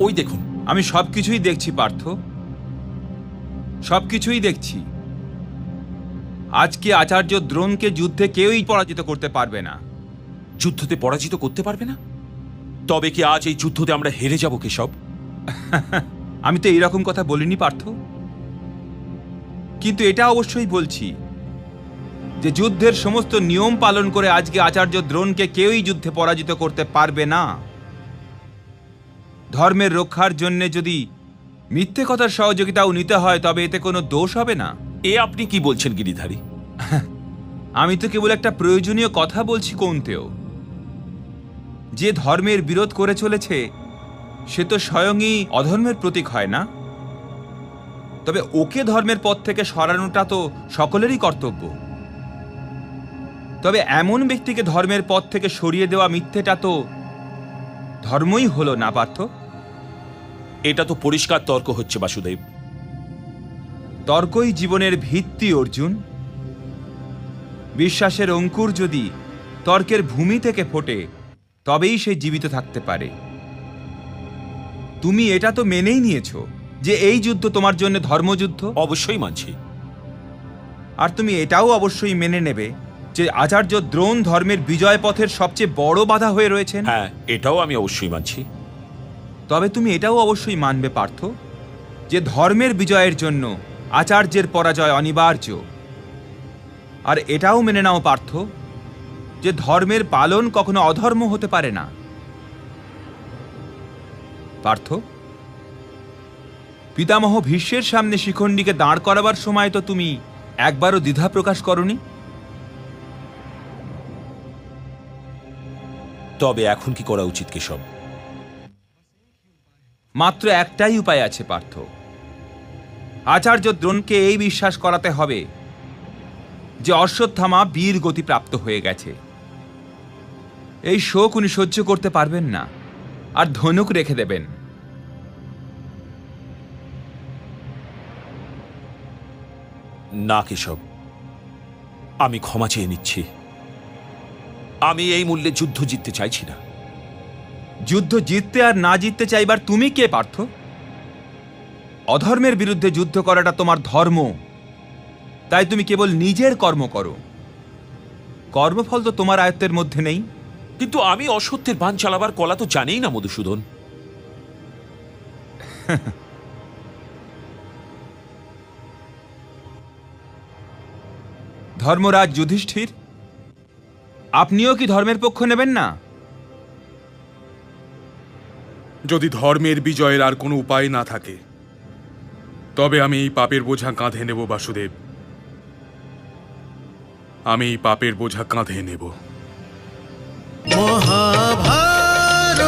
ওই দেখুন, আমি সবকিছুই দেখছি পার্থ, সবকিছুই দেখছি। আজকে আচার্য দ্রোণকে যুদ্ধে কেউই পরাজিত করতে পারবে না। যুদ্ধতে পরাজিত করতে পারবে না? তবে কি আজ এই যুদ্ধতে আমরা হেরে যাব কেশব? আমি তো এইরকম কথা বলিনি পার্থ, কিন্তু এটা অবশ্যই বলছি যে যুদ্ধের সমস্ত নিয়ম পালন করে আজকে আচার্য দ্রোণকে কেউই যুদ্ধে পরাজিত করতে পারবে না। ধর্মের রক্ষার জন্য যদি মিথ্যে কথার সহযোগিতাও নিতে হয় তবে এতে কোনো দোষ হবে না। এ আপনি কি বলছেন গিরিধারী? আমি তো কেবল একটা প্রয়োজনীয় কথা বলছি কৌন্তেয়। যে ধর্মের বিরোধ করে চলেছে সে তো স্বয়ংই অধর্মের প্রতীক হয় না? তবে ওকে ধর্মের পথ থেকে সরানোটা তো সকলেরই কর্তব্য। তবে এমন ব্যক্তিকে ধর্মের পথ থেকে সরিয়ে দেওয়া মিথ্যেটা তো ধর্মই হলো না পার্থ? এটা তো পরিষ্কার তর্ক হচ্ছে বাসুদেব। তর্কই জীবনের ভিত্তি অর্জুন। বিশ্বাসের অঙ্কুর যদি তর্কের ভূমি থেকে ফোটে তবেই সে জীবিত থাকতে পারে। তুমি এটা তো মেনেই নিয়েছো যে এই যুদ্ধ তোমার জন্য ধর্মযুদ্ধ। অবশ্যই মানছি। আর তুমি এটাও অবশ্যই মেনে নেবে যে আচার্য দ্রোণ ধর্মের বিজয় পথের সবচেয়ে বড় বাধা হয়ে রয়েছেন। হ্যাঁ, এটাও আমি অবশ্যই মানছি। তবে তুমি এটাও অবশ্যই মানবে পার্থ যে ধর্মের বিজয়ের জন্য আচার্যের পরাজয় অনিবার্য। আর এটাও মেনে নাও পার্থ যে ধর্মের পালন কখনো অধর্ম হতে পারে না। পার্থ, পিতামহ ভীষ্মের সামনে শিখণ্ডীকে দাঁড় করাবার সময় তো তুমি একবারও দ্বিধা প্রকাশ করনি। তবে এখন কি করা উচিত কেশব? মাত্র একটাই উপায় আছে পার্থ। আচার্য দ্রোণকে এই বিশ্বাস করাতে হবে যে অশ্বত্থামা বীর গতি প্রাপ্ত হয়ে গেছে। এই শোক উনি সহ্য করতে পারবেন না আর ধনুক রেখে দেবেন। না কেশব, আমি ক্ষমা চেয়ে নিচ্ছি। আমি এই মূল্যে যুদ্ধ জিততে চাইছি না। যুদ্ধ জিততে আর না জিততে চাইবার তুমি কে পার্থ? অধর্মের বিরুদ্ধে যুদ্ধ করাটা তোমার ধর্ম, তাই তুমি কেবল নিজের কর্ম করো। কর্মফল তো তোমার আয়ত্তের মধ্যে নেই। কিন্তু আমি অসত্যের বাণ চালাবার কলা তো জানিই না মধুসূদন। ধর্মরাজ যুধিষ্ঠির, আপনিও কি ধর্মের পক্ষ নেবেন না? যদি ধর্মের বিজয়ের আর কোনো উপায় না থাকে তবে আমি এই পাপের বোঝা কাঁধে নেব বাসুদেব। আমি এই পাপের বোঝা কাঁধে নেব। মহাভারত।